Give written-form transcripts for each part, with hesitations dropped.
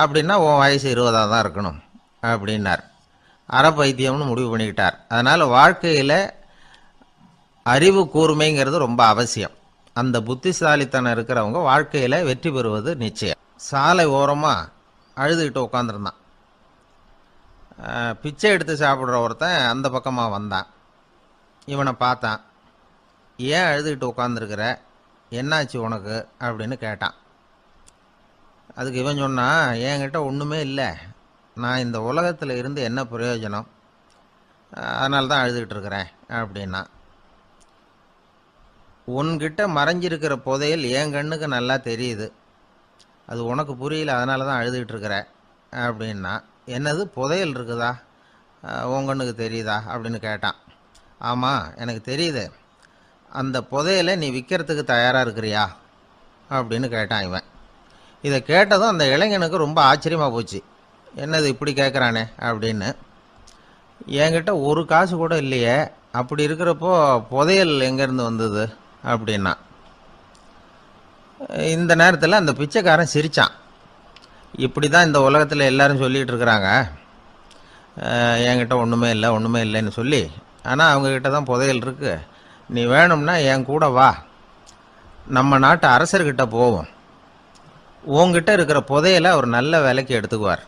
அப்படின்னா உன் வயசு 20 தான் இருக்கணும் அப்படின்னார். அரை பைத்தியம்னு முடிவு பண்ணிக்கிட்டார். அதனால் வாழ்க்கையில் அறிவு கூர்மைங்கிறது ரொம்ப அவசியம். அந்த புத்திசாலித்தனம் இருக்கிறவங்க வாழ்க்கையில் வெற்றி பெறுவது நிச்சயம். சாலை ஓரமாக அழுதுகிட்டு உட்காந்துருந்தான். பிச்சை எடுத்து சாப்பிட்ற ஒருத்தன் அந்த பக்கமாக வந்தான். இவனை பார்த்தான். ஏன் அழுதுகிட்டு உட்காந்துருக்கிற, என்னாச்சு உனக்கு அப்படின்னு கேட்டான். அதுக்கு இவன் சொன்னான், என்கிட்ட ஒன்றுமே இல்லை, நான் இந்த உலகத்தில் இருந்து என்ன பிரயோஜனம், அதனால தான் அழுதுகிட்டு இருக்கிறேன் அப்படின்னா. உன்கிட்ட மறைஞ்சிருக்கிற புதையல் என் கண்ணுக்கு நல்லா தெரியுது, அது உனக்கு புரியல, அதனால தான் அழுதுகிட்டு இருக்கிற அப்படின்னா. என்னது புதையல் இருக்குதா, உன் கண்ணுக்கு தெரியுதா அப்படின்னு கேட்டான். ஆமாம் எனக்கு தெரியுது, அந்த புதையலை நீ விற்கிறதுக்கு தயாராக இருக்கிறியா அப்படின்னு கேட்டான் இவன். இதை கேட்டதும் அந்த இளைஞனுக்கு ரொம்ப ஆச்சரியமாக போச்சு. என்னது இப்படி கேட்குறானே அப்படின்னு. என்கிட்ட ஒரு காசு கூட இல்லையே, அப்படி இருக்கிறப்போ புதையல் எங்கேருந்து வந்தது அப்படின்னா. இந்த நேரத்தில் அந்த பிச்சைக்காரன் சிரித்தான். இப்படி தான் இந்த உலகத்தில் எல்லாரும் சொல்லிகிட்டு இருக்கிறாங்க, என்கிட்ட ஒன்றுமே இல்லை ஒன்றுமே இல்லைன்னு சொல்லி. ஆனால் அவங்கக்கிட்ட தான் புதையல் இருக்குது. நீ வேணும்னா என் கூட வா, நம்ம நாட்டு அரசர்கிட்ட போவோம், உங்ககிட்ட இருக்கிற புதையலை அவர் நல்ல விலைக்கு எடுத்துக்குவார்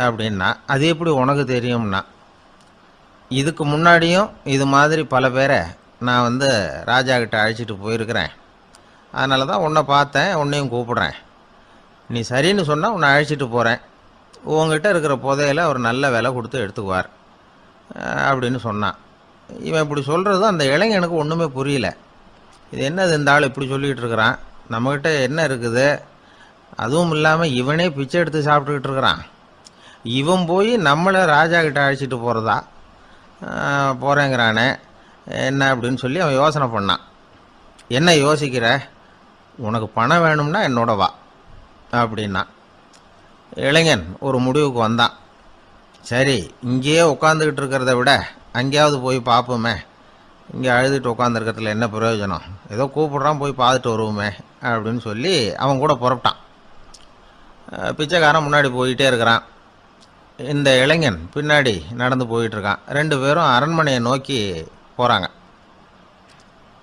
அப்படின்னா. அது எப்படி உனக்கு தெரியும்னா, இதுக்கு முன்னாடியும் இது மாதிரி பல பேரை நான் ராஜா கிட்ட அழைச்சிட்டு போயிருக்கிறேன், அதனால தான் உன்னை பார்த்தேன், உன்னையும் கூப்பிடுறேன், நீ சரின்னு சொன்னால் உன்னை அழைச்சிட்டு போகிறேன், உங்ககிட்ட இருக்கிற புதையலை அவர் நல்ல விலை கொடுத்து எடுத்துக்குவார் அப்படின்னு சொன்னான். இவன் இப்படி சொல்கிறது அந்த இளைஞனுக்கு ஒன்றுமே புரியல. இது என்னது இந்த ஆள் இப்படி சொல்லிகிட்டு இருக்கிறான், நம்மக்கிட்ட என்ன இருக்குது, அதுவும் இல்லாமல் இவனே பிச்சை எடுத்து சாப்பிட்டுக்கிட்டு இருக்கிறான், இவன் போய் நம்மளை ராஜா கிட்ட அழைச்சிட்டு போகிறதா போகிறேங்கிறானே என்ன அப்படின்னு சொல்லி அவன் யோசனை பண்ணான். என்ன யோசிக்கிற, உனக்கு பணம் வேணும்னா என்னோட வா அப்படின்னா. இளைஞன் ஒரு முடிவுக்கு வந்தான். சரி, இங்கேயே உட்காந்துக்கிட்டு இருக்கிறத விட அங்கேயாவது போய் பார்ப்போமே, இங்கே அழுதுட்டு உட்காந்துருக்கிறதுல என்ன பிரயோஜனம், ஏதோ கூப்பிட்றான் போய் பார்த்துட்டு வருவோமே அப்படின்னு சொல்லி அவன் கூட புறப்பட்டான். பிச்சைக்காரன் முன்னாடி போயிட்டே இருக்கிறான், இந்த இளைஞன் பின்னாடி நடந்து போயிட்டுருக்கான். 2 பேரும் அரண்மனையை நோக்கி போகிறாங்க.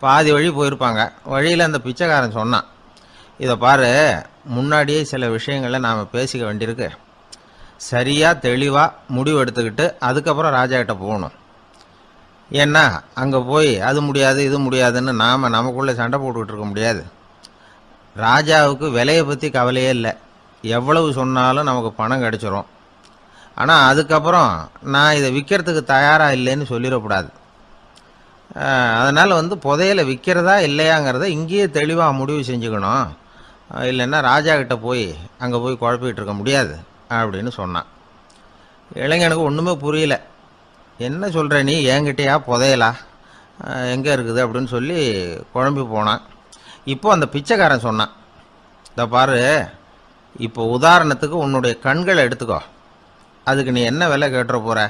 பாதி வழி போயிருப்பாங்க. வழியில் அந்த பிச்சைக்காரன் சொன்னான், இதை பாரு, முன்னாடியே சில விஷயங்களை நாம் பேசிக்க வேண்டியிருக்கு, சரியாக தெளிவாக முடிவு எடுத்துக்கிட்டு அதுக்கப்புறம் ராஜா கிட்ட போகணும். ஏன்னா அங்கே போய் அது முடியாது இது முடியாதுன்னு நாம் நமக்குள்ளே சண்டை போட்டுக்கிட்டு இருக்க முடியாது. ராஜாவுக்கு விலையை பற்றி கவலையே இல்லை, எவ்வளவு சொன்னாலும் நமக்கு பணம் கிடச்சிரும். ஆனால் அதுக்கப்புறம் நான் இதை விற்கிறதுக்கு தயாராக இல்லைன்னு சொல்லிடக்கூடாது. அதனால் புதையலை விற்கிறதா இல்லையாங்கிறத இங்கேயே தெளிவாக முடிவு செஞ்சுக்கணும், இல்லைன்னா ராஜா கிட்ட போய் அங்கே போய் குழப்பிக்கிட்டு இருக்க முடியாது அப்படின்னு சொன்னான். இளைஞனுக்கு ஒன்றுமே புரியல. என்ன சொல்கிற நீ, என்கிட்டயா புதையலா, எங்கே இருக்குது அப்படின்னு சொல்லி குழம்பி போனான். இப்போ அந்த பிச்சைக்காரன் சொன்னான், இதை பாரு, இப்போ உதாரணத்துக்கு உன்னுடைய கண்களை எடுத்துக்கோ, அதுக்கு நீ என்ன விலை கேட்டுற போகிற,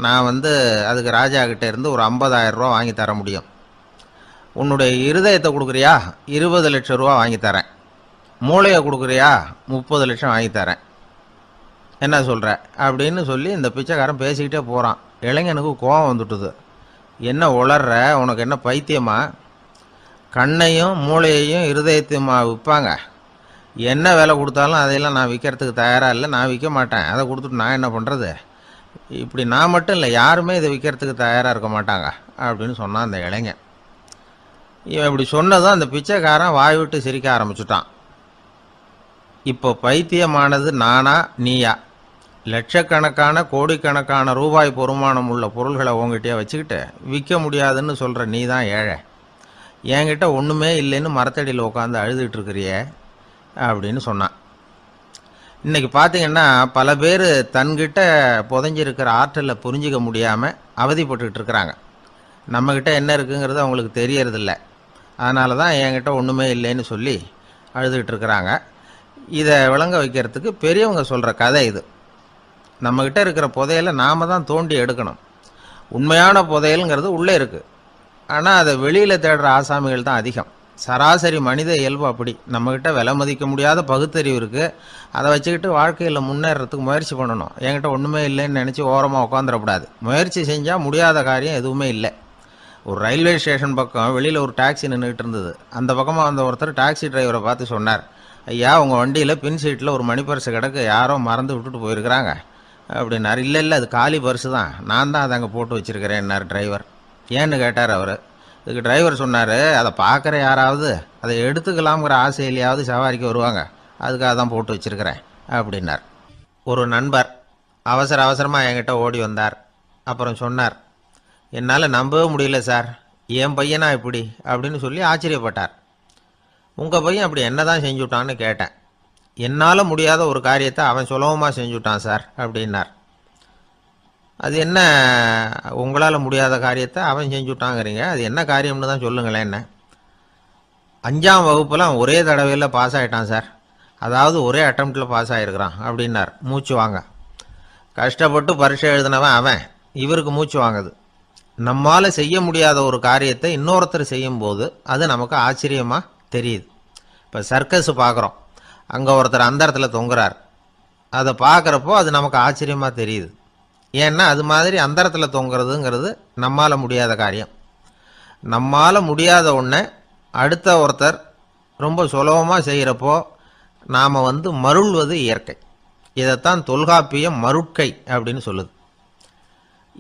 நான் அதுக்கு ராஜா கிட்டே இருந்து ஒரு 50,000 ரூபா வாங்கி தர முடியும். உன்னுடைய இருதயத்தை கொடுக்குறியா, 20 லட்சம் ரூபா வாங்கி தரேன். மூளையை கொடுக்குறியா, 30 லட்சம் வாங்கி தரேன். என்ன சொல்கிற அப்படின்னு சொல்லி இந்த பிச்சைக்காரன் பேசிக்கிட்டே போகிறான். இளைஞனுக்கு கோபம் வந்துட்டுது. என்ன உளர்ற, உனக்கு என்ன பைத்தியமா, கண்ணையும் மூளையையும் இருதயத்தையுமா விற்பாங்க, என்ன விலை கொடுத்தாலும் அதையெல்லாம் நான் விற்கிறதுக்கு தயாராக இல்லை, நான் விற்க மாட்டேன், அதை கொடுத்துட்டு நான் என்ன பண்ணுறது, இப்படி நான் மட்டும் இல்லை யாருமே இதை விற்கிறதுக்கு தயாராக இருக்க மாட்டாங்க அப்படின்னு சொன்னான் அந்த இளைஞன். இவன் இப்படி சொன்னதும் அந்த பிச்சைக்காரன் வாய் விட்டு சிரிக்க ஆரம்பிச்சுட்டான். இப்போ பைத்தியமானது நானா நீயா, லட்சக்கணக்கான கோடிக்கணக்கான ரூபாய் பொறுமானம் உள்ள பொருள்களை உங்ககிட்டயே வச்சுக்கிட்டு விற்க முடியாதுன்னு சொல்கிற நீ தான் ஏழை, என்கிட்ட ஒன்றுமே இல்லைன்னு மரத்தடியில் உட்காந்து அழுதுகிட்டு இருக்கிறியே அப்படின்னு சொன்னான். இன்றைக்கி பார்த்திங்கன்னா பல பேர் தன்கிட்ட புதைஞ்சிருக்கிற ஆற்றலை புரிஞ்சிக்க முடியாமல் அவதிப்பட்டுக்கிட்டு இருக்கிறாங்க. நம்மக்கிட்ட என்ன இருக்குங்கிறது அவங்களுக்கு தெரியறதில்ல, அதனால தான் என்கிட்ட ஒன்றுமே இல்லைன்னு சொல்லி அழுதுகிட்டு இருக்கிறாங்க. இதை விளங்க வைக்கிறதுக்கு பெரியவங்க சொல்கிற கதை இது. நம்மக்கிட்ட இருக்கிற புதையலை நாம் தான் தோண்டி எடுக்கணும். உண்மையான புதையலுங்கிறது உள்ளே இருக்குது, ஆனால் அதை வெளியில் தேடுற ஆசாமிகள் தான் அதிகம். சராசரி மனித இயல்பு அப்படி. நம்மக்கிட்ட விலை மதிக்க முடியாத பகுத்தறிவு இருக்குது. அதை வச்சுக்கிட்டு வாழ்க்கையில் முன்னேறதுக்கு முயற்சி பண்ணணும். என்கிட்ட ஒன்றுமே இல்லைன்னு நினச்சி ஓரமாக உட்காந்துடக்கூடாது. முயற்சி செஞ்சால் முடியாத காரியம் எதுவுமே இல்லை. ஒரு ரயில்வே ஸ்டேஷன் பக்கம் வெளியில் ஒரு டாக்ஸி நின்றுக்கிட்டு இருந்தது. அந்த பக்கமாக வந்த ஒருத்தர் டாக்ஸி டிரைவரை பார்த்து சொன்னார், ஐயா, உங்கள் வண்டியில் பின் சீட்டில் ஒரு மணி பர்ஸு கிடக்கு, யாரோ மறந்து விட்டுட்டு போயிருக்கிறாங்க அப்படின்னார். இல்லை அது காலி பர்ஸு தான், நான் தான் அதை அங்கே போட்டு வச்சுருக்கிறேன்னார் டிரைவர். ஏன்னு கேட்டார் அவர். இதுக்கு டிரைவர் சொன்னார், அதை பார்க்குற யாராவது அதை எடுத்துக்கலாம்ங்கிற ஆசையிலையாவது சவாரிக்கு வருவாங்க, அதுக்காக தான் போட்டு வச்சுருக்கிறேன் அப்படின்னார். ஒரு நண்பர் அவசரமாக என்கிட்ட ஓடி வந்தார். அப்புறம் சொன்னார், என்னால் நம்பவே முடியல சார், என் பையனா இப்படி அப்படின்னு சொல்லி ஆச்சரியப்பட்டார். உங்கள் பையன் அப்படி என்ன தான் செஞ்சுட்டான்னு கேட்டேன். என்னால் முடியாத ஒரு காரியத்தை அவன் சுலபமாக செஞ்சுட்டான் சார் அப்படின்னார். அது என்ன, உங்களால் முடியாத காரியத்தை அவன் செஞ்சுட்டாங்கிறீங்க, அது என்ன காரியம்னு தான் சொல்லுங்களேன். என்ன, 5ஆம் வகுப்புலாம் ஒரே தடவையில் பாஸ் ஆகிட்டான் சார், அதாவது ஒரே அட்டம்ப்டில் பாஸ் ஆகிருக்கிறான் அப்படின்னார். மூச்சு வாங்க. கஷ்டப்பட்டு பரீட்சை எழுதினவன் அவன், இவருக்கு மூச்சு வாங்குது. நம்மால் செய்ய முடியாத ஒரு காரியத்தை இன்னொருத்தர் செய்யும்போது அது நமக்கு ஆச்சரியமாக தெரியுது. இப்போ சர்க்கஸ் பார்க்குறோம், அங்கே ஒருத்தர் அந்த இடத்துல தொங்குறார். அதை பார்க்குறப்போ அது நமக்கு ஆச்சரியமாக தெரியுது. ஏன்னா அது மாதிரி அந்த இடத்துல தொங்குறதுங்கிறது நம்மால் முடியாத காரியம். நம்மால் முடியாத ஒன்றை அடுத்த ஒருத்தர் ரொம்ப சுலபமாக செய்கிறப்போ நாம் மருள்வது இயற்கை. இதைத்தான் தொல்காப்பியம் மருட்கை அப்படின்னு சொல்லுது.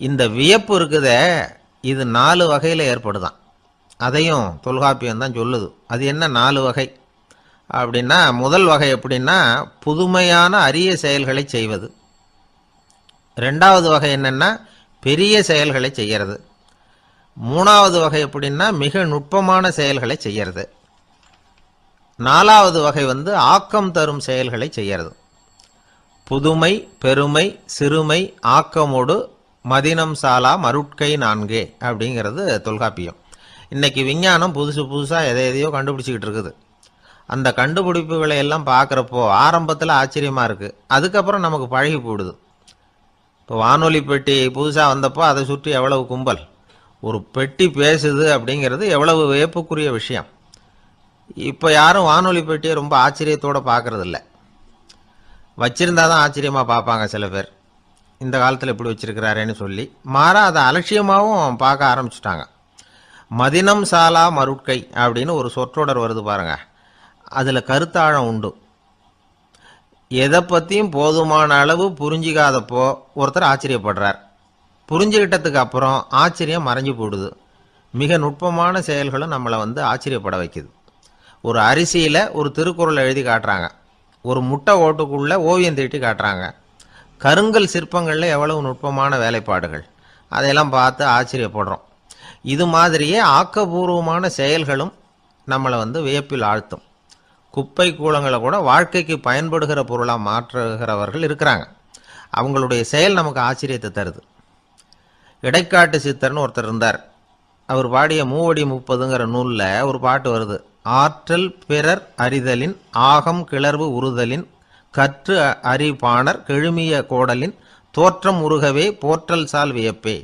இந்த வியப்பு இருக்குதே, இது 4 வகையில் ஏற்படுதான். அதையும் தொல்காப்பியம் தான் சொல்லுது. அது என்ன 4 வகை அப்படின்னா, முதல் வகை எப்படின்னா புதுமையான அரிய செயல்களை செய்வது. 2வது வகை என்னென்னா பெரிய செயல்களை செய்கிறது. 3வது வகை எப்படின்னா மிக நுட்பமான செயல்களை செய்கிறது. 4வது வகை ஆக்கம் தரும் செயல்களை செய்கிறது. புதுமை, பெருமை, சிறுமை, ஆக்கமோடு மதினம் சாலா மருட்கை 4 அப்படிங்கிறது தொல்காப்பியம். இன்னைக்கு விஞ்ஞானம் புதுசாக எதையோ கண்டுபிடிச்சிக்கிட்டு இருக்குது. அந்த கண்டுபிடிப்புகளை எல்லாம் பார்க்குறப்போ ஆரம்பத்தில் ஆச்சரியமாக இருக்குது, அதுக்கப்புறம் நமக்கு பழகி போடுது. இப்போ வானொலி பெட்டி புதுசாக வந்தப்போ அதை சுற்றி எவ்வளவு கும்பல், ஒரு பெட்டி பேசுது அப்படிங்கிறது எவ்வளவு வியப்புக்குரிய விஷயம். இப்போ யாரும் வானொலி பெட்டியை ரொம்ப ஆச்சரியத்தோடு பார்க்குறதில்ல. வச்சிருந்தா தான் ஆச்சரியமாக பார்ப்பாங்க சில பேர், இந்த காலத்தில் இப்படி வச்சிருக்கிறாரேன்னு சொல்லி. மாறா அதை அலட்சியமாகவும் பார்க்க ஆரம்பிச்சுட்டாங்க. மதினம் சாலா மருட்கை அப்படின்னு ஒரு சொற்றொடர் வருது பாருங்க, அதில் கருத்தாழம் உண்டு. எதை பற்றியும் போதுமான அளவு புரிஞ்சிக்காதப்போ ஒருத்தர் ஆச்சரியப்படுறார். புரிஞ்சுக்கிட்டதுக்கு அப்புறம் ஆச்சரியம் மறைஞ்சு போடுது. மிக நுட்பமான செயல்களும் நம்மளை ஆச்சரியப்பட வைக்குது. ஒரு அரிசியில் ஒரு திருக்குறளை எழுதி காட்டுறாங்க, ஒரு முட்டை ஓட்டுக்குள்ளே ஓவியம் தீட்டி காட்டுறாங்க. கருங்கல் சிற்பங்களில் எவ்வளவு நுட்பமான வேலைப்பாடுகள், அதையெல்லாம் பார்த்து ஆச்சரியப்படுறோம். இது மாதிரியே ஆக்கபூர்வமான செயல்களும் நம்மளை வியப்பில் ஆழ்த்தும். குப்பை கூலங்களை கூட வாழ்க்கைக்கு பயன்படுகிற பொருளாக மாற்றுகிறவர்கள் இருக்கிறாங்க. அவங்களுடைய செயல் நமக்கு ஆச்சரியத்தை தருது. இடைக்காட்டு சித்தர்னு ஒருத்தர் இருந்தார். அவர் பாடிய 30 நூலில் ஒரு பாட்டு வருது. ஆற்றல் பிறர் அறிதலின் ஆகம் கிளர்வு உறுதலின் கற்று அறிபாணர் கெழுமிய கோடலின் தோற்றம் உருகவே போற்றல் சால் வியப்பே.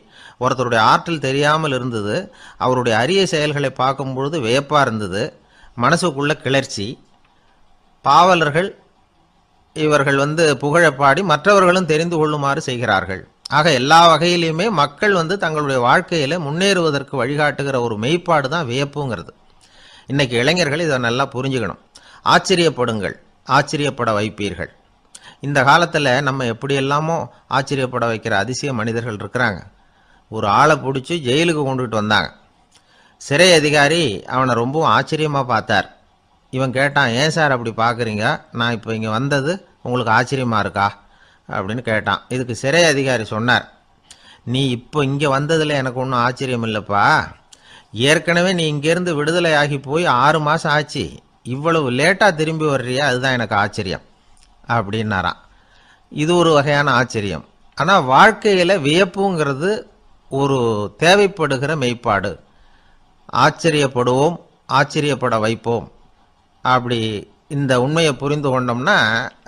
ஒருத்தருடைய ஆற்றல் தெரியாமல் இருந்தது, அவருடைய அரிய செயல்களை பார்க்கும்பொழுது வியப்பாக இருந்தது, மனசுக்குள்ள கிளர்ச்சி. பாவலர்கள் இவர்கள் புகழப்பாடி மற்றவர்களும் தெரிந்து கொள்ளுமாறு செய்கிறார்கள். ஆக எல்லா வகையிலையுமே மக்கள் தங்களுடைய வாழ்க்கையில் முன்னேறுவதற்கு வழிகாட்டுகிற ஒரு மெய்ப்பாடு தான் வியப்புங்கிறது. இன்னைக்கு இளைஞர்கள் இதை நல்லா புரிஞ்சுக்கணும். ஆச்சரியப்படுங்கள், ஆச்சரியப்பட வைப்பீர்கள். இந்த காலத்தில் நம்ம எப்படியெல்லாமோ ஆச்சரியப்பட வைக்கிற அதிசய மனிதர்கள் இருக்கிறாங்க. ஒரு ஆளை பிடிச்சி ஜெயிலுக்கு கொண்டுகிட்டு வந்தாங்க. சிறை அதிகாரி அவனை ரொம்பவும் ஆச்சரியமாக பார்த்தார். இவன் கேட்டான், ஏன் சார் அப்படி பார்க்குறீங்க, நான் இப்போ இங்கே வந்தது உங்களுக்கு ஆச்சரியமாக இருக்கா அப்படின்னு கேட்டான். இதுக்கு சிறை அதிகாரி சொன்னார், நீ இப்போ இங்கே வந்ததில் எனக்கு ஒன்றும் ஆச்சரியம் இல்லைப்பா, ஏற்கனவே நீ இங்கேருந்து விடுதலை ஆகி போய் 6 மாதம் ஆச்சு, இவ்வளவு லேட்டாக திரும்பி வர்றியா, அதுதான் எனக்கு ஆச்சரியம் அப்படின்னாராம். இது ஒரு வகையான ஆச்சரியம். ஆனால் வாழ்க்கையில் வியப்புங்கிறது ஒரு தேவைப்படுகிற மெய்ப்பாடு. ஆச்சரியப்படுவோம், ஆச்சரியப்பட வைப்போம். அப்படி இந்த உண்மையை புரிந்து கொண்டோம்னா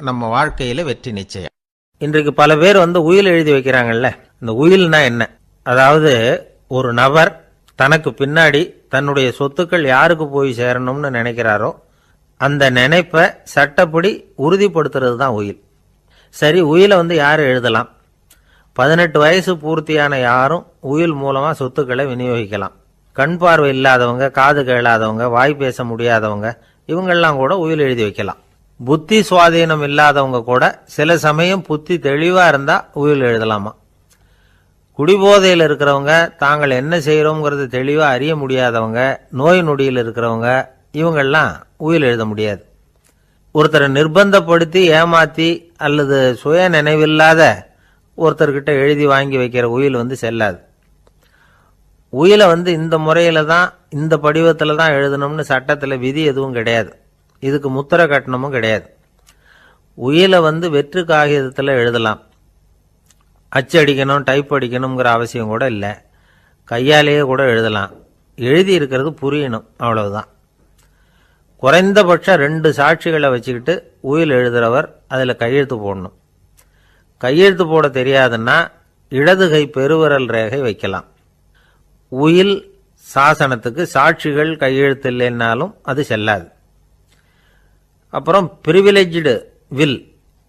நம்ம வாழ்க்கையில் வெற்றி நிச்சயம். இன்றைக்கு பல பேர் உயில் எழுதி வைக்கிறாங்கல்ல. இந்த உயில்னா என்ன? அதாவது ஒரு நபர் தனக்கு பின்னாடி தன்னுடைய சொத்துக்கள் யாருக்கு போய் சேரணும்னு நினைக்கிறாரோ அந்த நினைப்பை சட்டப்படி உறுதிப்படுத்துறது தான் உயில். சரி, உயிலை யார் எழுதலாம்? 18 வயசு பூர்த்தியான யாரும் உயில் மூலமாக சொத்துக்களை விநியோகிக்கலாம். கண் பார்வை இல்லாதவங்க, காது கேளாதவங்க, வாய் பேச முடியாதவங்க, இவங்கெல்லாம் கூட உயில் எழுதி வைக்கலாம். புத்தி சுவாதீனம் இல்லாதவங்க கூட சில சமயம் புத்தி தெளிவாக இருந்தால் உயில் எழுதலாமா. குடிபோதையில் இருக்கிறவங்க, தாங்கள் என்ன செய்கிறோங்கிறது தெளிவாக அறிய முடியாதவங்க, நோய் நொடியில் இருக்கிறவங்க, இவங்கெல்லாம் உயில் எழுத முடியாது. ஒருத்தரை நிர்பந்தப்படுத்தி ஏமாற்றி அல்லது சுய நினைவில்லாத ஒருத்தர்கிட்ட எழுதி வாங்கி வைக்கிற உயில் செல்லாது. உயிலை இந்த முறையில் தான், இந்த படிவத்தில் தான் எழுதணும்னு சட்டத்தில் விதி எதுவும் கிடையாது. இதுக்கு முத்திரை கட்டணமும் கிடையாது. உயிலை வெற்று காகிதத்தில் எழுதலாம். அச்சடிக்கணும், டைப் அடிக்கணுங்கிற அவசியம் கூட இல்லை. கையாலேயே கூட எழுதலாம். எழுதி இருக்கிறது புரியணும், அவ்வளவுதான். குறைந்தபட்சம் 2 சாட்சிகளை வச்சுக்கிட்டு உயில் எழுதுகிறவர் அதில் கையெழுத்து போடணும். கையெழுத்து போட தெரியாதுன்னா இடது கை பெருவிரல் ரேகை வைக்கலாம். உயில் சாசனத்துக்கு சாட்சிகள் கையெழுத்து இல்லைன்னாலும் அது செல்லாது. அப்புறம் பிரிவிலேஜ்டு வில்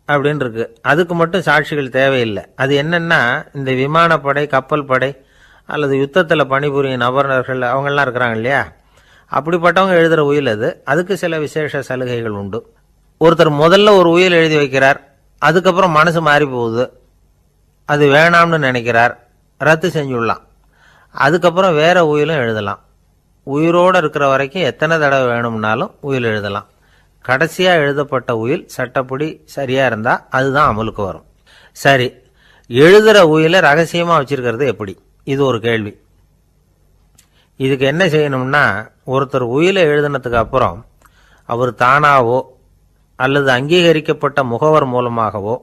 அப்படின்னு இருக்கு. அதுக்கு மட்டும் சாட்சிகள் தேவையில்லை. அது என்னன்னா, இந்த விமானப்படை, கப்பல் படை அல்லது யுத்தத்தில் பணிபுரியும் நபர்கள் அவங்கெல்லாம் இருக்கிறாங்க இல்லையா, அப்படிப்பட்டவங்க எழுதுகிற உயில் அது. அதுக்கு சில விசேஷ சலுகைகள் உண்டு. ஒருத்தர் முதல்ல ஒரு உயில் எழுதி வைக்கிறார், அதுக்கப்புறம் மனசு மாறி போகுது, அது வேணாம்னு நினைக்கிறார், ரத்து செஞ்சுடலாம். அதுக்கப்புறம் வேற உயிலும் எழுதலாம். உயிரோடு இருக்கிற வரைக்கும் எத்தனை தடவை வேணும்னாலும் உயில் எழுதலாம். கடைசியாக எழுதப்பட்ட உயில் சட்டப்படி சரியாக இருந்தால் அதுதான் அமலுக்கு வரும். சரி, எழுதுகிற உயிலை ரகசியமாக வச்சிருக்கிறது எப்படி? இது ஒரு கேள்வி. இதுக்கு என்ன செய்யணும்னா, ஒருத்தர் உயிலை எழுதினதுக்கு அப்புறம் அவர் தானாவோ அல்லது அங்கீகரிக்கப்பட்ட முகவர் மூலமாகவோ,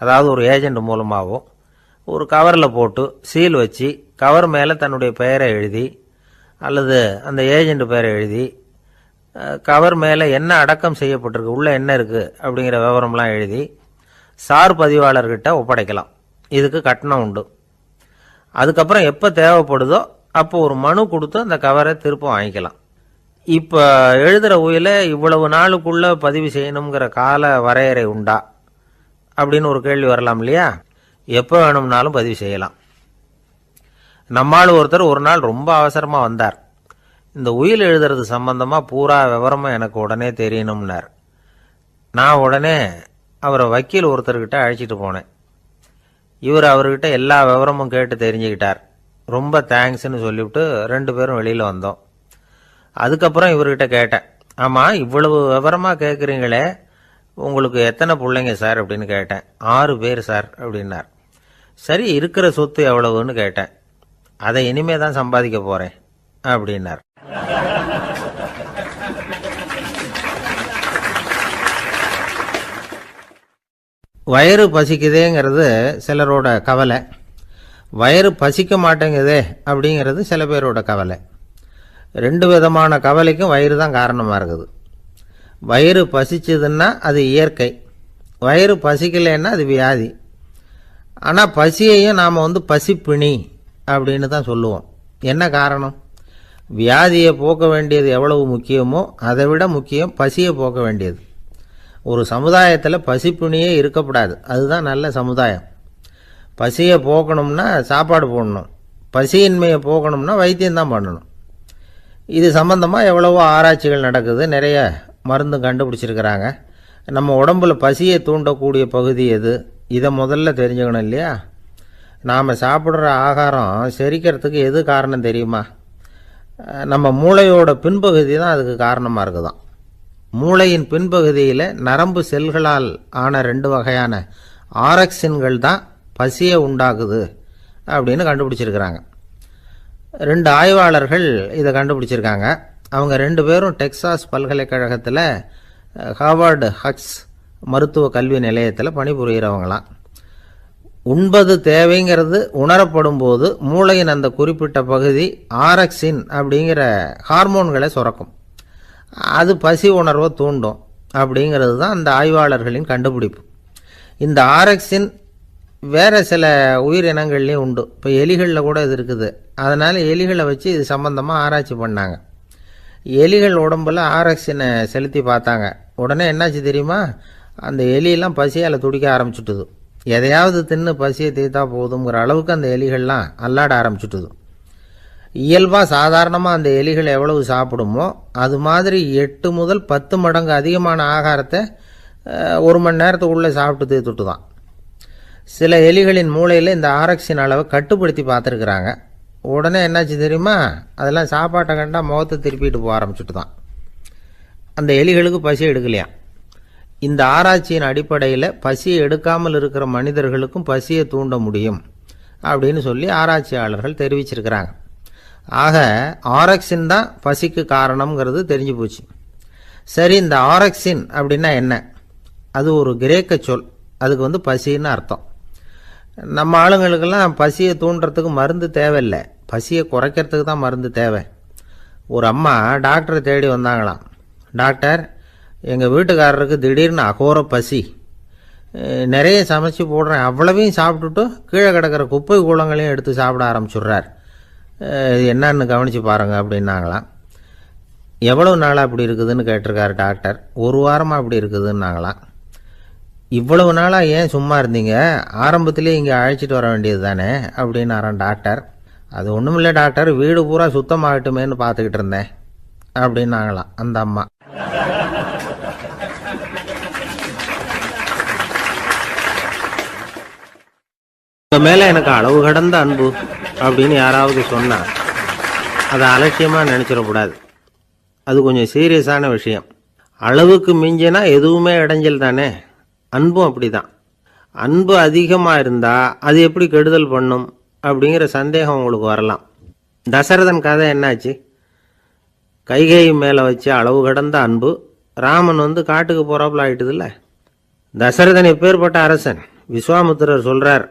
அதாவது ஒரு ஏஜெண்ட் மூலமாகவோ, ஒரு கவரில் போட்டு சீல் வச்சு கவர் மேலே தன்னுடைய பெயரை எழுதி அல்லது அந்த ஏஜெண்ட் பெயரை எழுதி கவர் மேலே என்ன அடக்கம் செய்யப்பட்டிருக்கு, உள்ள என்ன இருக்குது அப்படிங்கிற விவரம்லாம் எழுதி சார் பதிவாளர்கிட்ட ஒப்படைக்கலாம். இதுக்கு கட்டணம் உண்டு. அதுக்கப்புறம் எப்போ தேவைப்படுதோ அப்போ ஒரு மனு கொடுத்து அந்த கவரை திருப்ப வாங்கிக்கலாம். இப்போ எழுதுகிற உயிலை இவ்வளவு நாளுக்குள்ளே பதிவு செய்யணுங்கிற கால வரையறை உண்டா அப்படின்னு ஒரு கேள்வி வரலாம் இல்லையா? எப்போ வேணும்னாலும் பதிவு செய்யலாம். நம்மால் ஒருத்தர் ஒரு நாள் ரொம்ப அவசரமாக வந்தார். இந்த உயில் எழுதுறது சம்பந்தமாக பூரா விவரமாக எனக்கு உடனே தெரியணும்னார். நான் உடனே அவரை வக்கீல் ஒருத்தர்கிட்ட அழைச்சிட்டு போனேன். இவர் அவர்கிட்ட எல்லா விவரமும் கேட்டு தெரிஞ்சுக்கிட்டார். ரொம்ப தேங்க்ஸ்ன்னு சொல்லிவிட்டு 2 பேரும் வெளியில் வந்தோம். அதுக்கப்புறம் இவர்கிட்ட கேட்டேன், ஆமாம் இவ்வளவு விவரமாக கேட்குறீங்களே, உங்களுக்கு எத்தனை பிள்ளைங்க சார் அப்படின்னு கேட்டேன். 6 பேர் சார் அப்படின்னார். சரி, இருக்கிற சொத்து எவ்வளவுன்னு கேட்டேன். அதை இனிமே தான் சம்பாதிக்க போகிறேன் அப்படின்னார். வயிறு பசிக்குதேங்கிறது சிலரோட கவலை, வயிறு பசிக்க மாட்டேங்குதே அப்படிங்கிறது சில பேரோட கவலை. 2 விதமான கவலைக்கும் வயிறு தான் காரணமாக இருக்குது. வயிறு பசிச்சதுன்னா அது இயற்கை, வயிறு பசிக்கலைன்னா அது வியாதி. ஆனால் பசியையும் நாம் பசிப்பிணி அப்படின்னு தான் சொல்லுவோம். என்ன காரணம்? வியாதியை போக்க வேண்டியது எவ்வளவு முக்கியமோ அதை விட முக்கியம் பசியை போக்க வேண்டியது. ஒரு சமுதாயத்தில் பசிப்பிணியே இருக்கக்கூடாது, அதுதான் நல்ல சமுதாயம். பசியை போக்கணும்னா சாப்பாடு போடணும், பசியின்மையை போக்கணும்னா வைத்தியம்தான் பண்ணணும். இது சம்பந்தமாக எவ்வளவோ ஆராய்ச்சிகள் நடக்குது, நிறைய மருந்து கண்டுபிடிச்சிருக்கிறாங்க. நம்ம உடம்புல பசியை தூண்டக்கூடிய பகுதி எது, இதை முதல்ல தெரிஞ்சுக்கணும் இல்லையா? நாம் சாப்பிட்ற ஆகாரம் செரிக்கிறதுக்கு எது காரணம் தெரியுமா? நம்ம மூளையோட பின்பகுதி தான் அதுக்கு காரணமாக இருக்குதாம். மூளையின் பின்பகுதியில் நரம்பு செல்களால் ஆன 2 வகையான ஆரக்சின்கள் தான் பசியை உண்டாக்குது அப்படின்னு கண்டுபிடிச்சிருக்கிறாங்க. 2 ஆய்வாளர்கள் இதை கண்டுபிடிச்சிருக்காங்க. அவங்க 2 பேரும் டெக்சாஸ் பல்கலைக்கழகத்தில் ஹார்வர்டு ஹக்ஸ் மருத்துவ கல்வி நிலையத்தில் பணிபுரிகிறவங்களாம். உண்பது தேவைங்கிறது உணரப்படும் போது மூளையின் அந்த குறிப்பிட்ட பகுதி ஆரக்சின் அப்படிங்கிற ஹார்மோன்களை சுரக்கும். அது பசி உணர்வை தூண்டும் அப்படிங்கிறது தான் அந்த ஆய்வாளர்களின் கண்டுபிடிப்பு. இந்த ஆரக்சின் வேறு சில உயிரினங்கள்லேயும் உண்டு. இப்போ எலிகளில் கூட இது இருக்குது. அதனால் எலிகளை வச்சு இது சம்மந்தமாக ஆராய்ச்சி பண்ணாங்க. எலிகள் உடம்பில் ஆராய்ச்சினை செலுத்தி பார்த்தாங்க. உடனே என்னாச்சு தெரியுமா? அந்த எலியெல்லாம் பசியால் துடிக்க ஆரம்பிச்சுட்டுது. எதையாவது தின்னு பசியை தீர்த்தா போதுங்கிற அளவுக்கு அந்த எலிகள்லாம் அல்லாட ஆரம்பிச்சுட்டுது. இயல்பாக சாதாரணமாக அந்த எலிகள் எவ்வளவு சாப்பிடுமோ அது மாதிரி 8 முதல் 10 மடங்கு அதிகமான ஆகாரத்தை 1 மணி நேரத்துக்குள்ளே சாப்பிட்டு தீர்த்துட்டு தான். சில எலிகளின் மூளையில் இந்த ஆராய்ச்சியின் அளவை கட்டுப்படுத்தி பார்த்துருக்குறாங்க. உடனே என்னாச்சு தெரியுமா? அதெல்லாம் சாப்பாட்டை கண்டா முகத்தை திருப்பிட்டு போக ஆரம்பிச்சுட்டு தான். அந்த எலிகளுக்கு பசி எடுக்கலையா. இந்த ஆராய்ச்சியின் அடிப்படையில் பசியை எடுக்காமல் இருக்கிற மனிதர்களுக்கும் பசியை தூண்ட முடியும் அப்படின்னு சொல்லி ஆராய்ச்சியாளர்கள் தெரிவிச்சிருக்கிறாங்க. ஆக ஆரக்சின் தான் பசிக்கு காரணம்ங்கிறது தெரிஞ்சு போச்சு. சரி, இந்த ஆரக்சின் அப்படின்னா என்ன? அது ஒரு கிரேக்க சொல். அதுக்கு பசின்னு அர்த்தம். நம்ம ஆளுங்களுக்கெல்லாம் பசியை தூண்டுறதுக்கு மருந்து தேவையில்லை, பசியை குறைக்கிறதுக்கு தான் மருந்து தேவை. ஒரு அம்மா டாக்டரை தேடி வந்தாங்களாம். டாக்டர், எங்கள் வீட்டுக்காரருக்கு திடீர்னு அகோர பசி, நிறைய சமைச்சு போடுறேன், அவ்வளவையும் சாப்பிட்டுட்டு கீழே கிடக்கிற குப்பை கூலங்களையும் எடுத்து சாப்பிட ஆரம்பிச்சுட்றார், என்னன்னு கவனித்து பாருங்கள் அப்படின்னாங்களாம். எவ்வளவு நாளாக அப்படி இருக்குதுன்னு கேட்டிருக்காரு டாக்டர். 1 வாரமாக அப்படி இருக்குதுன்னாங்களாம். இவ்வளவு நாளாக ஏன் சும்மா இருந்தீங்க? ஆரம்பத்திலே இங்கே அழைச்சிட்டு வர வேண்டியது தானே அப்படின்னாரான் டாக்டர். அது ஒன்றும் இல்லை டாக்டர், வீடு பூரா சுத்தமாகட்டுமேன்னு பார்த்துக்கிட்டு இருந்தேன் அப்படின்னாங்களாம் அந்த அம்மா. உங்க மேலே எனக்கு அளவு கடந்த அன்பு அப்படின்னு யாராவது சொன்னால் அதை அலட்சியமாக நினச்சிடக்கூடாது. அது கொஞ்சம் சீரியஸான விஷயம். அளவுக்கு மிஞ்சினா எதுவுமே இடைஞ்சல் தானே. அன்பும் அப்படி தான். அன்பு அதிகமாக இருந்தால் அது எப்படி கெடுதல் பண்ணும் அப்படிங்கிற சந்தேகம் உங்களுக்கு வரலாம். தசரதன் கதை என்னாச்சு? கைகேயி மேலே வச்சு அளவு கடந்த அன்பு. ராமன் காட்டுக்கு போகிறாப்புல ஆயிட்டுதில்ல. தசரதன் எப்பேற்பட்ட அரசன். விஸ்வாமித்திரர் சொல்கிறார்,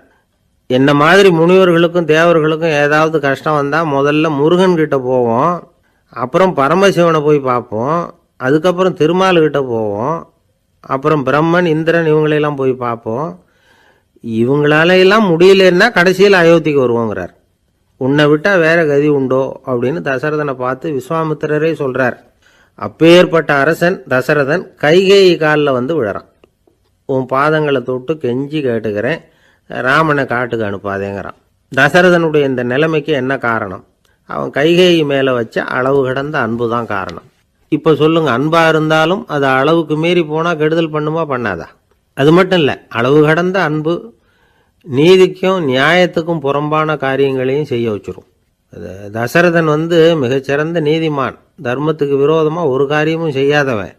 என்ன மாதிரி முனிவர்களுக்கும் தேவர்களுக்கும் ஏதாவது கஷ்டம் வந்தால் முதல்ல முருகன்கிட்ட போவோம், அப்புறம் பரமசிவனை போய் பார்ப்போம், அதுக்கப்புறம் திருமால்கிட்ட போவோம், அப்புறம் பிரம்மன் இந்திரன் இவங்களையெல்லாம் போய் பார்ப்போம், இவங்களாலையெல்லாம் முடியலன்னா கடைசியில் அயோத்திக்கு வருவோங்கிறார். உன்னை விட்டால் வேற கதி உண்டோ அப்படின்னு தசரதனை பார்த்து விஸ்வாமித்திரரே சொல்கிறார். அப்பேற்பட்ட அரசன் தசரதன் கைகேயி காலில் விழறான். உன் பாதங்களை தொட்டு கெஞ்சி கேட்டுக்கிறேன், ராமனை காட்டுக்கு அனுப்பாதேங்கிறான். தசரதனுடைய இந்த நிலைமைக்கு என்ன காரணம்? அவன் கைகேயி மேலே வச்ச அளவு கடந்த அன்பு தான் காரணம். இப்போ சொல்லுங்க, அன்பாக இருந்தாலும் அது அளவுக்கு மீறி போனால் கெடுதல் பண்ணுமா பண்ணாதா? அது மட்டும் இல்லை, அளவு கடந்த அன்பு நீதிக்கும் நியாயத்துக்கும் புறம்பான காரியங்களையும் செய்ய வச்சிரும். தசரதன் மிகச்சிறந்த நீதிமான், தர்மத்துக்கு விரோதமாக ஒரு காரியமும் செய்யாதவன்.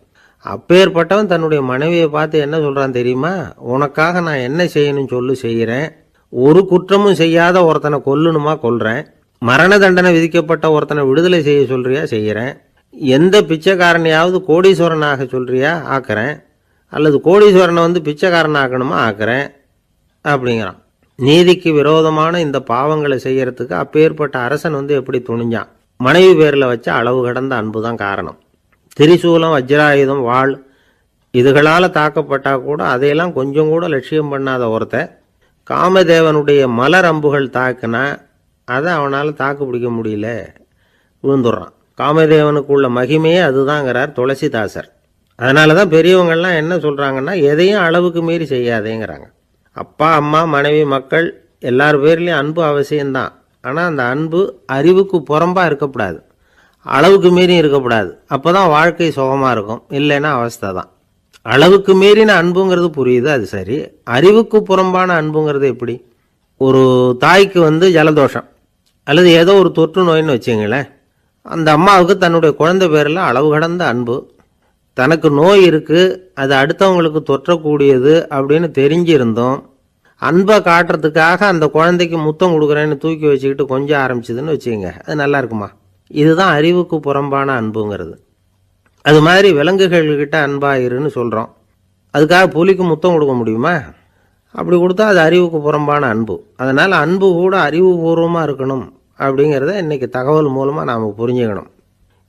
அப்பேற்பட்டவன் தன்னுடைய மனைவியை பார்த்து என்ன சொல்கிறான் தெரியுமா? உனக்காக நான் என்ன செய்யணும்னு சொல்லு, செய்கிறேன். ஒரு குற்றமும் செய்யாத ஒருத்தனை கொல்லணுமா கொல்றேன். மரண தண்டனை விதிக்கப்பட்ட ஒருத்தனை விடுதலை செய்ய சொல்றியா செய்கிறேன். எந்த பிச்சைக்காரனையாவது கோடீஸ்வரனாக சொல்றியா ஆக்கிறேன், அல்லது கோடீஸ்வரனை பிச்சைக்காரன் ஆக்கணுமா ஆக்கிறேன் அப்படிங்கிறான். நீதிக்கு விரோதமான இந்த பாவங்களை செய்யறதுக்கு அப்பேற்பட்ட அரசன் எப்படி துணிஞ்சான்? மனைவி பேரில் வச்ச அளவு கடந்த அன்பு தான் காரணம். திரிசூலம், வஜ்ராயுதம், வாள் இதுகளால் தாக்கப்பட்டால் கூட அதையெல்லாம் கொஞ்சம் கூட லட்சியம் பண்ணாத ஒருத்தன் காமதேவனுடைய மலர் அம்புகள் தாக்குனா அதை அவனால் தாக்கு பிடிக்க முடியல, விழுந்துடுறான். காமதேவனுக்குள்ள மகிமையே அதுதாங்கிறார் துளசிதாசர். அதனால தான் பெரியவங்கள்லாம் என்ன சொல்கிறாங்கன்னா, எதையும் அளவுக்கு மீறி செய்யாதேங்கிறாங்க. அப்பா, அம்மா, மனைவி, மக்கள் எல்லார் பேர்லேயும் அன்பு அவசியம்தான். ஆனால் அந்த அன்பு அறிவுக்கு புறம்பாக இருக்கக்கூடாது, அளவுக்கு மீறி இருக்கக்கூடாது. அப்போ தான் வாழ்க்கை சுகமாக இருக்கும். இல்லைன்னா அவஸ்தை தான். அளவுக்கு மீறின அன்புங்கிறது புரியுது, அது சரி. அறிவுக்கு புறம்பான அன்புங்கிறது எப்படி? ஒரு தாய்க்கு ஜலதோஷம் அல்லது ஏதோ ஒரு தொற்று நோயின்னு வச்சுங்களேன். அந்த அம்மாவுக்கு தன்னுடைய குழந்தை பேரில் அளவு கடந்த அன்பு. தனக்கு நோய் இருக்குது, அது அடுத்தவங்களுக்கு தொற்றக்கூடியது அப்படின்னு தெரிஞ்சிருந்தோம் அன்பை காட்டுறதுக்காக அந்த குழந்தைக்கு முத்தம் கொடுக்குறேன்னு தூக்கி வச்சுக்கிட்டு கொஞ்சம் ஆரம்பிச்சதுன்னு வச்சுக்கோங்க, அது நல்லா இருக்குமா? இதுதான் அறிவுக்கு புறம்பான அன்புங்கிறது. அது மாதிரி விலங்குகள்கிட்ட அன்பாயிருன்னு சொல்கிறோம். அதுக்காக புலிக்கு முத்தம் கொடுக்க முடியுமா? அப்படி கொடுத்தா அது அறிவுக்கு புறம்பான அன்பு. அதனால் அன்பு கூட அறிவுபூர்வமாக இருக்கணும் அப்படிங்கிறத இன்றைக்கி தகவல் மூலமாக நாம் புரிஞ்சுக்கணும்.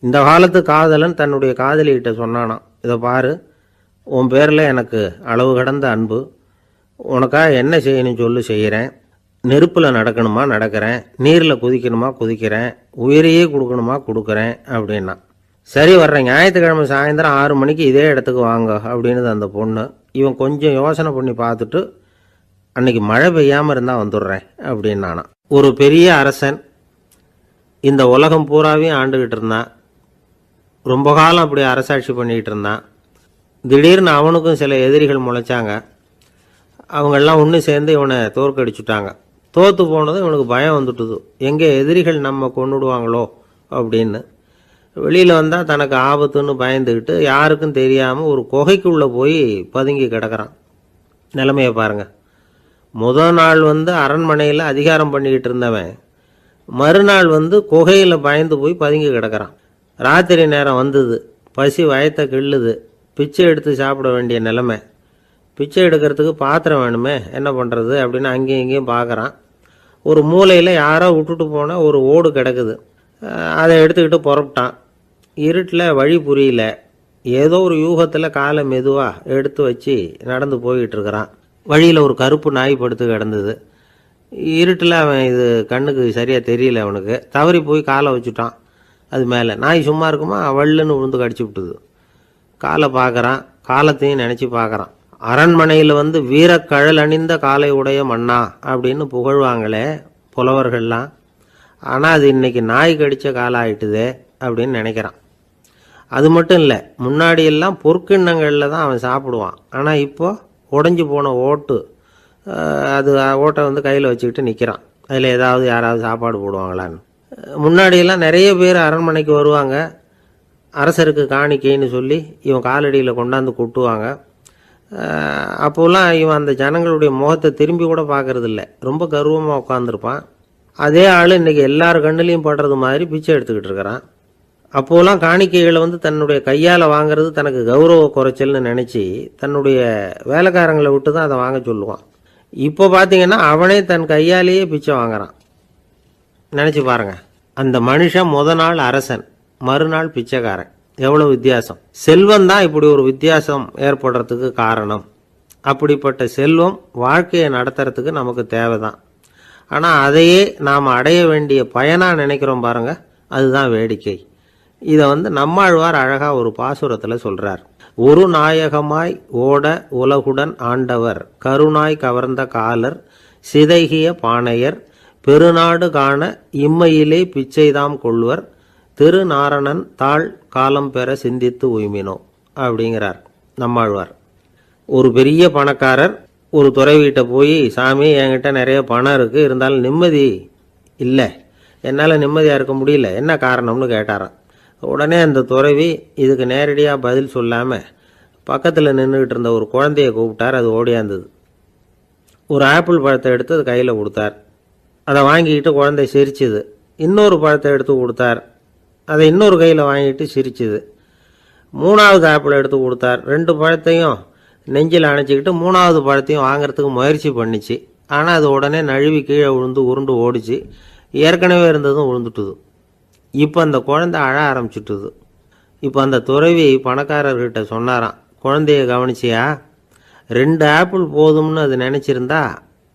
இந்த காலத்து காதலன் தன்னுடைய காதலிகிட்ட சொன்னானாம், இதை பாரு, உன் பேரில் எனக்கு அளவு கடந்த அன்பு, உனக்காக என்ன செய்யணும் சொல்லு, செய்கிறேன். நெருப்பில் நடக்கணுமா நடக்கிறேன், நீரில் குதிக்கணுமா குதிக்கிறேன், உயிரையே கொடுக்கணுமா கொடுக்குறேன் அப்படின்னா. சரி, வர்றேன், ஞாயிற்றுக்கிழமை சாயந்தரம் 6 மணிக்கு இதே இடத்துக்கு வாங்க அப்படின்னுது அந்த பொண்ணு. இவன் கொஞ்சம் யோசனை பண்ணி பார்த்துட்டு, அன்னைக்கு மழை பெய்யாமல் இருந்தால் வந்துடுறேன் அப்படின்னானா. ஒரு பெரிய அரசன் இந்த உலகம் பூராவையும் ஆண்டுகிட்டு இருந்தான். ரொம்ப காலம் அப்படி அரசாட்சி பண்ணிக்கிட்டு இருந்தான். திடீர்னு அவனுக்கும் சில எதிரிகள் முளைச்சாங்க. அவங்கெல்லாம் ஒன்று சேர்ந்து இவனை தோற்கடிச்சுட்டாங்க. தோற்று போனதும் இவனுக்கு பயம் வந்துட்டுது, எங்கே எதிரிகள் நம்ம கொண்டுடுவாங்களோ அப்படின்னு. வெளியில் வந்தால் தனக்கு ஆபத்துன்னு பயந்துக்கிட்டு யாருக்கும் தெரியாமல் ஒரு குகைக்குள்ளே போய் பதுங்கி கிடக்கிறான். நிலைமையை பாருங்கள். முதல் நாள் அரண்மனையில் அதிகாரம் பண்ணிக்கிட்டு இருந்தவன் மறுநாள் குகையில் பயந்து போய் பதுங்கி கிடக்கிறான். ராத்திரி நேரம் வந்தது, பசி வயத்தை கிள்ளுது, பிச்சை எடுத்து சாப்பிட வேண்டிய நிலைமை. பிச்சை எடுக்கிறதுக்கு பாத்திரம் வேணுமே, என்ன பண்ணுறது அப்படின்னு அங்கேயும் இங்கேயும் பார்க்குறான். ஒரு மூலையில் யாரோ விட்டுட்டு போன ஒரு ஓடு கிடக்குது. அதை எடுத்துக்கிட்டு புறப்பட்டான். இருட்டில் வழி புரியல. ஏதோ ஒரு யூகத்தில் காலை மெதுவாக எடுத்து வச்சு நடந்து போய்கிட்டு இருக்கிறான். வழியில் ஒரு கருப்பு நாய் படுத்து கிடந்தது. இருட்டில் அவன் இது கண்ணுக்கு சரியாக தெரியல. அவனுக்கு தவறி போய் காலை வச்சுட்டான் அது மேலே. நாய் சும்மா இருக்குமா, வள்ளுன்னு விழுந்து கடிச்சு விட்டுது. காலை பார்க்குறான், காலத்தையும் நினச்சி பார்க்குறான். அரண்மனையில் வீரக்கழல் அணிந்த காலை உடைய மன்னா அப்படின்னு புகழ்வாங்களே புலவர்கள்லாம். ஆனால் அது இன்னைக்கு நாய் கடித்த காலம் ஆயிட்டுதே அப்படின்னு நினைக்கிறான். அது மட்டும் இல்லை, முன்னாடியெல்லாம் பொற்கிண்ணங்களில் தான் அவன் சாப்பிடுவான். ஆனால் இப்போது உடஞ்சி போன ஓட்டு, அது ஓட்டை கையில் வச்சுக்கிட்டு நிற்கிறான். அதில் ஏதாவது யாராவது சாப்பாடு போடுவாங்களான்னு. முன்னாடியெல்லாம் நிறைய பேர் அரண்மனைக்கு வருவாங்க. அரசருக்கு காணிக்கைன்னு சொல்லி இவன் காலடியில் கொண்டாந்து கொட்டுவாங்க. அப்போலாம் இவன் அந்த ஜனங்களுடைய முகத்தை திரும்பி கூட பார்க்கறதில்ல, ரொம்ப கர்வமாக உட்காந்துருப்பான். அதே ஆள் இன்றைக்கி எல்லார் கண்ணுலேயும் படுறது மாதிரி பிச்சை எடுத்துக்கிட்டு இருக்கிறான். அப்போலாம் காணிக்கைகளை தன்னுடைய கையால் வாங்கிறது தனக்கு கௌரவ குறைச்சல்னு நினச்சி தன்னுடைய வேலைக்காரங்களை விட்டு தான் அதை வாங்க சொல்லுவான். இப்போ பார்த்தீங்கன்னா அவனே தன் கையாலேயே பிச்சை வாங்குறான். நினச்சி பாருங்கள், அந்த மனுஷன் முதல் நாள் அரசன், மறுநாள் பிச்சைக்காரன். எவ்வளோ வித்தியாசம்! செல்வம் தான் இப்படி ஒரு வித்தியாசம் ஏற்படுறதுக்கு காரணம். அப்படிப்பட்ட செல்வம் வாழ்க்கையை நடத்துறதுக்கு நமக்கு தேவைதான். ஆனால் அதையே நாம் அடைய வேண்டிய பயனாக நினைக்கிறோம் பாருங்க, அதுதான் வேடிக்கை. இதை நம்மாழ்வார் அழகாக ஒரு பாசுரத்தில் சொல்கிறார். ஒரு நாயகமாய் ஓட உலகுடன் ஆண்டவர், கருணாய் கவர்ந்த காலர், சிதைகிய பானையர், பெருநாடு காண இம்மையிலே பிச்சைதாம் கொள்வர், திருநாரணன் தாழ் காலம் பெற சிந்தித்து உய்மினோ அப்படிங்கிறார் நம்மாழ்வார். ஒரு பெரிய பணக்காரர் ஒரு துறவிகிட்ட போய், சாமி என்கிட்ட நிறைய பணம் இருக்குது, இருந்தாலும் நிம்மதி இல்லை, என்னால் நிம்மதியாக இருக்க முடியல, என்ன காரணம்னு கேட்டாராம். உடனே அந்த துறவி இதுக்கு நேரடியாக பதில் சொல்லாமல் பக்கத்தில் நின்றுக்கிட்டு இருந்த ஒரு குழந்தைய கூப்பிட்டார். அது ஓடியாந்தது. ஒரு ஆப்பிள் பழத்தை எடுத்து அது கையில் கொடுத்தார். அதை வாங்கிக்கிட்டு குழந்தை சிரிச்சுது. இன்னொரு பழத்தை எடுத்து கொடுத்தார். அதை இன்னொரு கையில் வாங்கிட்டு சிரிச்சுது. 3வது ஆப்பிள் எடுத்து கொடுத்தார். 2 பழத்தையும் நெஞ்சில் அணைச்சிக்கிட்டு 3வது பழத்தையும் வாங்கிறதுக்கு முயற்சி பண்ணிச்சு. ஆனால் அது உடனே நழுவி கீழே விழுந்து உருண்டு ஓடிச்சு. ஏற்கனவே இருந்ததும் விழுந்துட்டுது. இப்போ அந்த குழந்தை அழ ஆரம்பிச்சுட்டுது. இப்போ அந்த துறவி பணக்காரர்கிட்ட சொன்னாராம், குழந்தைய கவனிச்சியா, 2 ஆப்பிள் போதும்னு அது நினச்சிருந்தா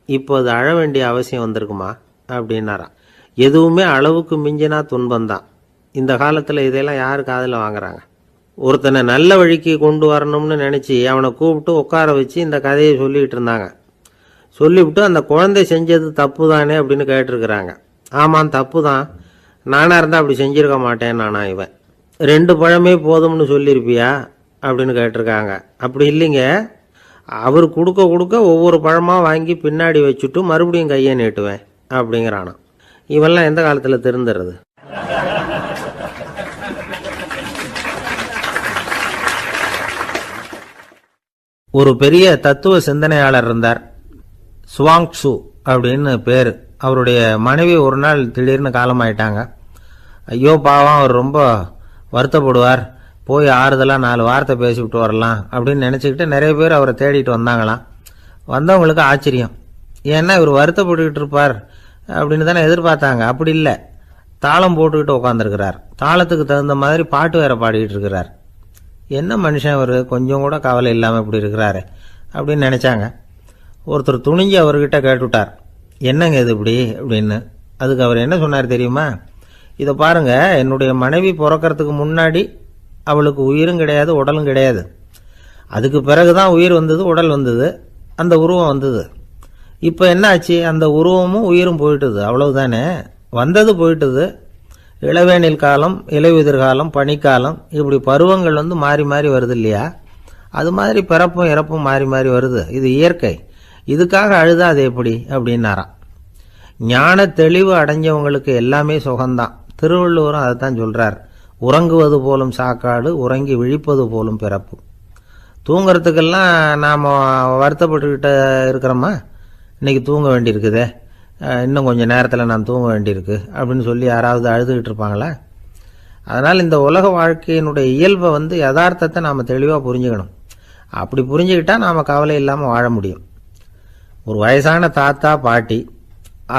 இப்போ அது அழ வேண்டிய அவசியம் வந்திருக்குமா அப்படின்னாராம். எதுவுமே அளவுக்கு மிஞ்சினா துன்பந்தான். இந்த காலத்தில் இதெல்லாம் யார் காதில் வாங்குறாங்க? ஒருத்தனை நல்ல வழிக்கு கொண்டு வரணும்னு நினச்சி அவனை கூப்பிட்டு உட்கார வச்சு இந்த கதையை சொல்லிகிட்டு இருந்தாங்க. சொல்லிவிட்டு அந்த குழந்தை செஞ்சது தப்பு தானே அப்படின்னு கேட்டிருக்கிறாங்க. ஆமாம், தப்பு தான், நானாக இருந்தால் அப்படி செஞ்சுருக்க மாட்டேன் நானா இவன். 2 பழமே போதும்னு சொல்லியிருப்பியா அப்படின்னு கேட்டிருக்காங்க. அப்படி இல்லைங்க, அவர் கொடுக்க கொடுக்க ஒவ்வொரு பழமாக வாங்கி பின்னாடி வச்சுட்டு மறுபடியும் கையை நீட்டுவேன் அப்படிங்கிறானா. இவெல்லாம் எந்த காலத்தில் திருந்துறது? ஒரு பெரிய தத்துவ சிந்தனையாளர் இருந்தார், சுவாங்சு அப்படின்னு பேர். அவருடைய மனைவி ஒரு நாள் திடீர்னு காலமாயிட்டாங்க. ஐயோ பாவம், அவர் ரொம்ப வருத்தப்படுவார், போய் ஆறுதலாக 4 வார்த்தை பேசிவிட்டு வரலாம் அப்படின்னு நினச்சிக்கிட்டு நிறைய பேர் அவரை தேடிட்டு வந்தாங்களாம். வந்தவங்களுக்கு ஆச்சரியம், ஏன்னா இவர் வருத்தப்பட்டுக்கிட்டு இருப்பார் அப்படின்னு தானே எதிர்பார்த்தாங்க. அப்படி இல்லை, தாளம் போட்டுக்கிட்டு உட்காந்துருக்கிறார். தாளத்துக்கு தகுந்த மாதிரி பாட்டு வேற பாடிக்கிட்டு இருக்கிறார். என்ன மனுஷன் அவர், கொஞ்சம் கூட கவலை இல்லாமல் இப்படி இருக்கிறாரு அப்படின்னு நினச்சாங்க. ஒருத்தர் துணிஞ்சு அவர்கிட்ட கேட்டுவிட்டார், என்னங்க இது இப்படி அப்படின்னு. அதுக்கு அவர் என்ன சொன்னார் தெரியுமா? இதை பாருங்க, என்னுடைய மனைவி பிறக்கிறதுக்கு முன்னாடி அவளுக்கு உயிரும் கிடையாது, உடலும் கிடையாது. அதுக்கு பிறகுதான் உயிர் வந்தது, உடல் வந்தது, அந்த உருவம் வந்தது. இப்போ என்ன ஆச்சு? அந்த உருவமும் உயிரும் போயிட்டுது, அவ்வளவுதானே. வந்தது போயிட்டுது. இளவேனில் காலம், இலையுதிர் காலம், பனிக்காலம், இப்படி பருவங்கள் மாறி மாறி வருது இல்லையா? அது மாதிரி பிறப்பும் இறப்பும் மாறி மாறி வருது. இது இயற்கை. இதுக்காக அழுதா அது எப்படி அப்படின்னாராம். ஞான தெளிவு அடைஞ்சவங்களுக்கு எல்லாமே சுகம்தான். திருவள்ளுவரும் அதைத்தான் சொல்றார். உறங்குவது போலும் சாக்காடு, உறங்கி விழிப்பது போலும் பிறப்பு. தூங்கிறதுக்கெல்லாம் நாம் வருத்தப்பட்டுக்கிட்ட இருக்கிறோமா? இன்னைக்கு தூங்க வேண்டியிருக்குதே, இன்னும் கொஞ்சம் நேரத்தில் நான் தூங்க வேண்டியிருக்கு அப்படின்னு சொல்லி யாராவது அழுதுகிட்டு இருப்பாங்களா? அதனால் இந்த உலக வாழ்க்கையினுடைய இயல்பை யதார்த்தத்தை நாம் தெளிவாக புரிஞ்சுக்கணும். அப்படி புரிஞ்சுக்கிட்டா நாம் கவலை இல்லாமல் வாழ முடியும். ஒரு வயசான தாத்தா பாட்டி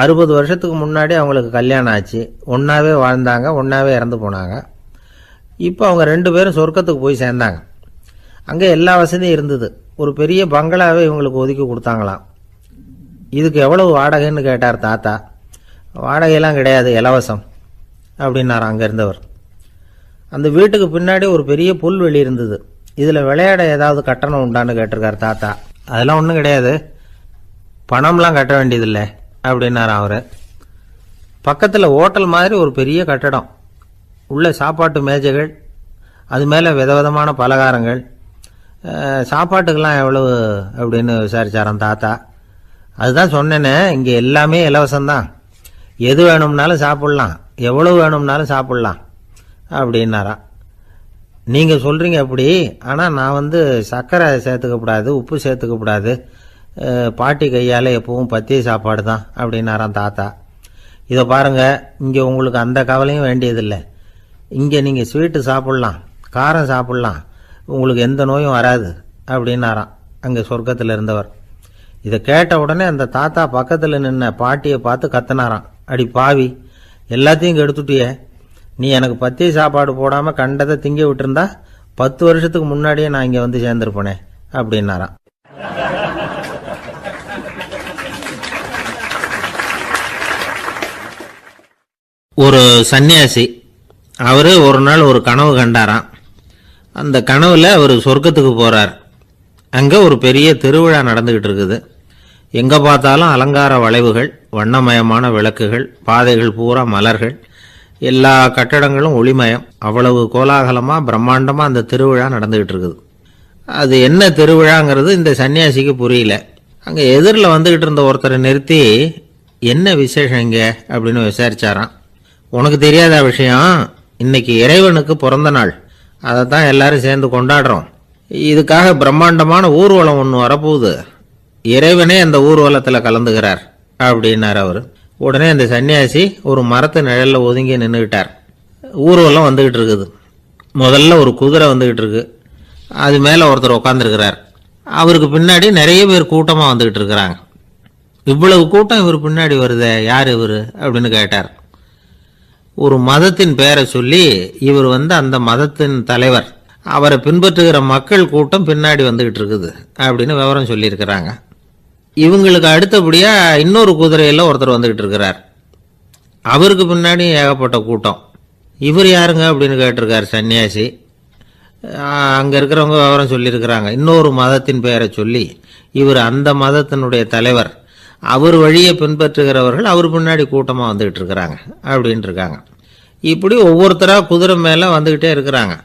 60 வருஷத்துக்கு முன்னாடி அவங்களுக்கு கல்யாணம் ஆச்சு. ஒன்றாவே வாழ்ந்தாங்க, ஒன்றாவே இறந்து போனாங்க. இப்போ அவங்க 2 பேரும் சொர்க்கத்துக்கு போய் சேர்ந்தாங்க. அங்கே எல்லா வசதியும் இருந்தது. ஒரு பெரிய பங்களாவே இவங்களுக்கு ஒதுக்கி கொடுத்தாங்களாம். இதுக்கு எவ்வளவு வாடகைன்னு கேட்டார் தாத்தா. வாடகையெல்லாம் கிடையாது, இலவசம் அப்படின்னார் அங்கே இருந்தவர். அந்த வீட்டுக்கு பின்னாடி ஒரு பெரிய புல்வெளி இருந்தது. இதில் விளையாட ஏதாவது கட்டணம் உண்டான்னு கேட்டிருக்கார் தாத்தா. அதெல்லாம் ஒன்றும் கிடையாது, பணம்லாம் கட்ட வேண்டியதில்லை அப்படின்னார் அவர். பக்கத்தில் ஹோட்டல் மாதிரி ஒரு பெரிய கட்டடம், உள்ள சாப்பாட்டு மேஜைகள், அது மேலே விதவிதமான பலகாரங்கள். சாப்பாட்டுக்கெல்லாம் எவ்வளவு அப்படின்னு விசாரிச்சாராம் தாத்தா. அதுதான் சொன்னேனே, இங்கே எல்லாமே இலவசம்தான், எது வேணும்னாலும் சாப்பிட்லாம், எவ்வளவு வேணும்னாலும் சாப்பிட்லாம் அப்படின்னாரா. நீங்கள் சொல்கிறீங்க அப்படி, ஆனால் நான் சர்க்கரை சேர்த்துக்கக்கூடாது, உப்பு சேர்த்துக்கக்கூடாது, பாட்டி கையால் எப்பவும் பத்திய சாப்பாடு தான் அப்படின்னாராம் தாத்தா. இதை பாருங்கள், இங்கே உங்களுக்கு அந்த கவலையும் வேண்டியதில்லை. இங்கே நீங்கள் ஸ்வீட்டு சாப்பிட்லாம், காரம் சாப்பிட்லாம், உங்களுக்கு எந்த நோயும் வராது அப்படின்னாராம் அங்கே சொர்க்கத்தில் இருந்தவர். இதை கேட்ட உடனே அந்த தாத்தா பக்கத்தில் நின்ன பாட்டியை பார்த்து கத்தினாராம், அடி பாவி, எல்லாத்தையும் கெடுத்துட்டியே, நீ எனக்கு பத்திய சாப்பாடு போடாமல் கண்டதை திங்க விட்டுருந்தா 10 வருஷத்துக்கு முன்னாடியே நான் இங்கே சேர்ந்துருப்பேனே அப்படின்னாராம். ஒரு சன்னியாசி, அவர் ஒரு நாள் ஒரு கனவு கண்டாராம். அந்த கனவுல அவர் சொர்க்கத்துக்கு போறார். அங்கே ஒரு பெரிய திருவிழா நடந்துகிட்டு இருக்குது. எங்கே பார்த்தாலும் அலங்கார வளைவுகள், வண்ணமயமான விளக்குகள், பாதைகள் பூரா மலர்கள், எல்லா கட்டடங்களும் ஒளிமயம். அவ்வளவு கோலாகலமாக பிரம்மாண்டமாக அந்த திருவிழா நடந்துகிட்டு இருக்குது. அது என்ன திருவிழாங்கிறது இந்த சன்னியாசிக்கு புரியல. அங்கே எதிரில் வந்துகிட்டு இருந்த ஒருத்தரை நிறுத்தி, என்ன விசேஷம் இங்கே அப்படின்னு விசாரிச்சாராம். உனக்கு தெரியாத விஷயம், இன்னைக்கு இறைவனுக்கு பிறந்த நாள், அதை தான் எல்லாரும் சேர்ந்து கொண்டாடுறோம். இதுக்காக பிரம்மாண்டமான ஊர்வலம் ஒன்று வரப்போகுது, இறைவனே அந்த ஊர்வலத்தில் கலந்துகிறார் அப்படின்னார் அவர். உடனே அந்த சன்னியாசி ஒரு மரத்து நிழலில் ஒதுங்கி நின்றுக்கிட்டார். ஊர்வலம் வந்துக்கிட்டு இருக்குது. முதல்ல ஒரு குதிரை வந்துக்கிட்டு இருக்கு, அது மேலே ஒருத்தர் உட்காந்துருக்கிறார். அவருக்கு பின்னாடி நிறைய பேர் கூட்டமாக வந்துக்கிட்டு இருக்கிறாங்க. இவ்வளவு கூட்டம் இவர் பின்னாடி வருதே, யார் இவர் அப்படின்னு கேட்டார். ஒரு மதத்தின் பெயரை சொல்லி, இவர் அந்த மதத்தின் தலைவர், அவரை பின்பற்றுகிற மக்கள் கூட்டம் பின்னாடி வந்துகிட்டு இருக்குது அப்படின்னு விவரம் சொல்லியிருக்கிறாங்க. இவங்களுக்கு அடுத்தபடியா இன்னொரு குதிரையில் ஒருத்தர் வந்துகிட்டு இருக்கிறார். அவருக்கு பின்னாடி ஏகப்பட்ட கூட்டம். இவர் யாருங்க அப்படின்னு கேட்டிருக்கார் சன்னியாசி. அங்கே இருக்கிறவங்க விவரம் சொல்லியிருக்கிறாங்க. இன்னொரு மதத்தின் பெயரை சொல்லி, இவர் அந்த மதத்தினுடைய தலைவர், அவர் வழியை பின்பற்றுகிறவர்கள் அவர் பின்னாடி கூட்டமாக வந்துகிட்டு இருக்கிறாங்க அப்படின்ட்டு இருக்காங்க. இப்படி ஒவ்வொருத்தராக குதிரை மேலே வந்துக்கிட்டே இருக்கிறாங்க.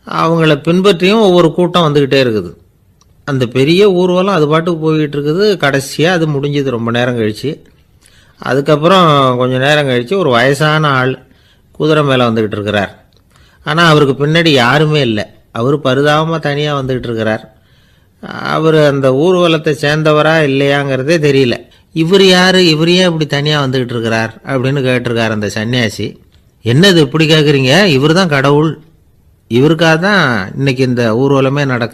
அவங்கள பின்பற்றியும் ஒவ்வொரு கூட்டம் வந்துக்கிட்டே இருக்குது. அந்த பெரிய ஊர்வலம் அது பாட்டுக்கு போய்கிட்டு இருக்குது. கடைசியாக அது முடிஞ்சது ரொம்ப நேரம் கழித்து. அதுக்கப்புறம் கொஞ்சம் நேரம் கழித்து ஒரு வயசான ஆள் குதிரை மேலே வந்துக்கிட்டு இருக்கிறார். ஆனால் அவருக்கு பின்னாடி யாருமே இல்லை. அவர் பரிதாபமாக தனியாக வந்துக்கிட்டு இருக்கிறார். அவர் அந்த ஊர்வலத்தை சேர்ந்தவரா இல்லையாங்கிறதே தெரியல. இவர் யார், இவர் ஏன் இப்படி தனியாக வந்துக்கிட்டு இருக்கிறார் அப்படின்னு கேட்டிருக்கார் அந்த சன்னியாசி. என்னது இப்படி கேட்குறீங்க, இவர் தான் கடவுள், இவருக்காக தான் இன்னைக்கு இந்த ஊர்வலமே நடக்குது